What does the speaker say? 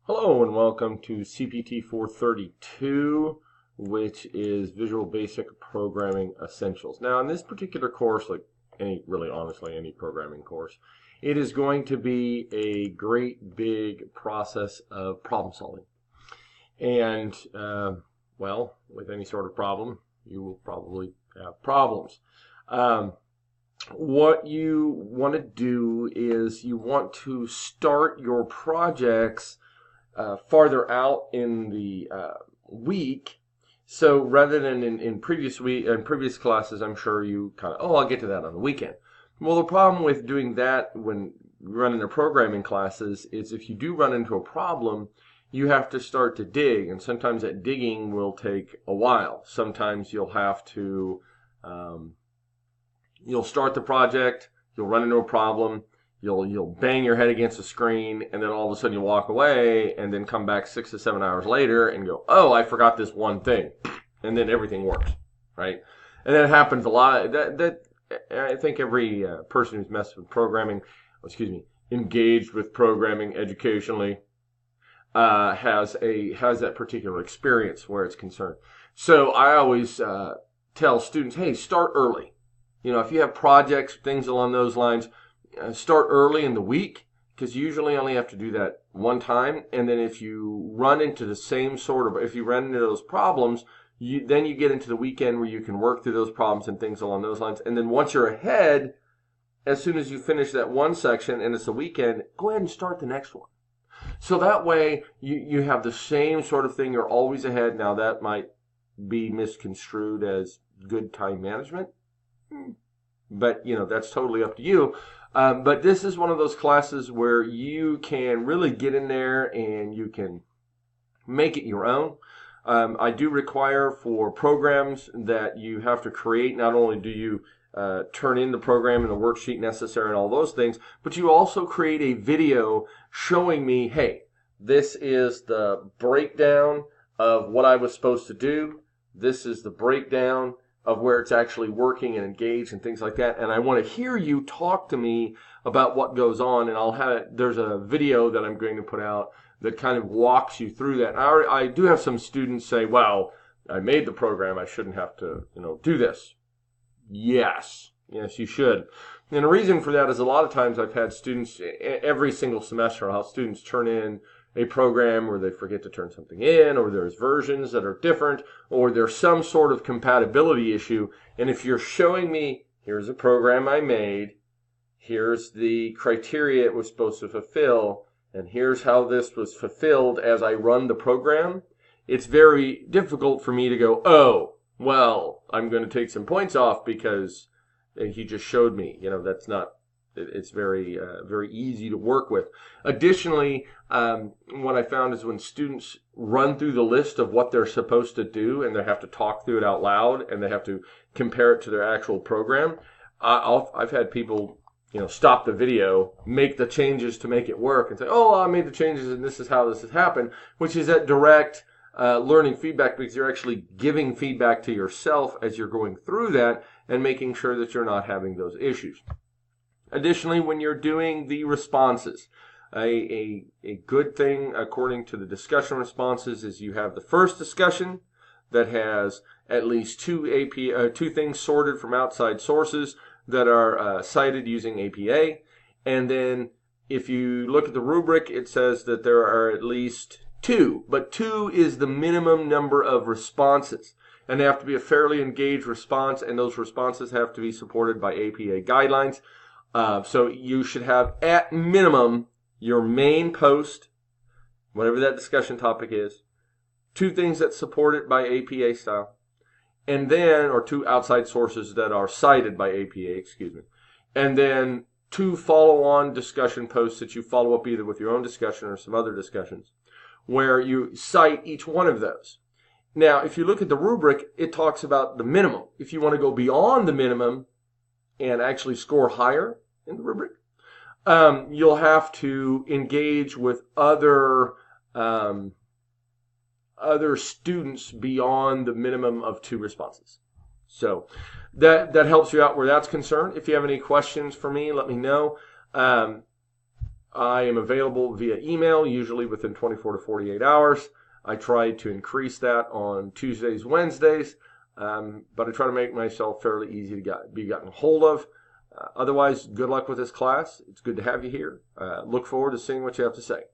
Hello and welcome to CPT 432, which is Visual Basic Programming Essentials. Now, in this particular course, like honestly, any programming course, it is going to be a great big process of problem solving. And, well, with any sort of problem, you will probably have problems. What you want to do is you want to start your projects farther out in the week. So rather than in previous classes, I'm sure you I'll get to that on the weekend. Well, the problem with doing that when running the programming classes is if you do run into a problem, you have to start to dig, and sometimes that digging will take a while. Sometimes you'll have to, you'll start the project, you'll run into a problem, you'll bang your head against the screen, and then all of a sudden you walk away and then come back 6 to 7 hours later and go, oh, I forgot this one thing, and then everything works, right? And that happens a lot. That I think every person who's messed with programming, engaged with programming educationally, has that particular experience where it's concerned. So I always tell students, hey, start early. If you have projects, things along those lines, start early in the week, because you usually only have to do that one time. And then if you run into those problems, then you get into the weekend where you can work through those problems and things along those lines. And then once you're ahead, as soon as you finish that one section and it's a weekend, go ahead and start the next one. So that way you have the same sort of thing. You're always ahead. Now that might be misconstrued as good time management, but that's totally up to you. But this is one of those classes where you can really get in there and you can make it your own. I do require for programs that you have to create, not only do you turn in the program and the worksheet necessary and all those things, but you also create a video showing me, hey, this is the breakdown of what I was supposed to do. This is the breakdown of where it's actually working and engaged and things like that. And I want to hear you talk to me about what goes on. And there's a video that I'm going to put out that kind of walks you through that. I do have some students say, well, I made the program, I shouldn't have to, do this. Yes, you should. And the reason for that is a lot of times I've had students, every single semester, I'll have students turn in a program where they forget to turn something in, or there's versions that are different, or there's some sort of compatibility issue. And if you're showing me, here's a program I made, here's the criteria it was supposed to fulfill, and here's how this was fulfilled as I run the program, it's very difficult for me to go, oh, well, I'm going to take some points off because he just showed me. That's not. It's very easy to work with. Additionally, what I found is when students run through the list of what they're supposed to do and they have to talk through it out loud and they have to compare it to their actual program, I've had people stop the video, make the changes to make it work, and say, oh, I made the changes and this is how this has happened, which is that direct learning feedback, because you're actually giving feedback to yourself as you're going through that and making sure that you're not having those issues. Additionally, when you're doing the responses, a good thing according to the discussion responses is you have the first discussion that has at least two things sorted from outside sources that are cited using APA. And then if you look at the rubric, it says that there are at least two, but two is the minimum number of responses. And they have to be a fairly engaged response, and those responses have to be supported by APA guidelines. So you should have, at minimum, your main post, whatever that discussion topic is, two things that support it by APA style, and then, or two outside sources that are cited by APA, and then two follow-on discussion posts that you follow up either with your own discussion or some other discussions, where you cite each one of those. Now, if you look at the rubric, it talks about the minimum. If you want to go beyond the minimum and actually score higher in the rubric, you'll have to engage with other students beyond the minimum of two responses. So that helps you out where that's concerned. If you have any questions for me, let me know. I am available via email, usually within 24 to 48 hours. I try to increase that on Tuesdays, Wednesdays, but I try to make myself fairly easy to be gotten a hold of. Otherwise, good luck with this class. It's good to have you here. Look forward to seeing what you have to say.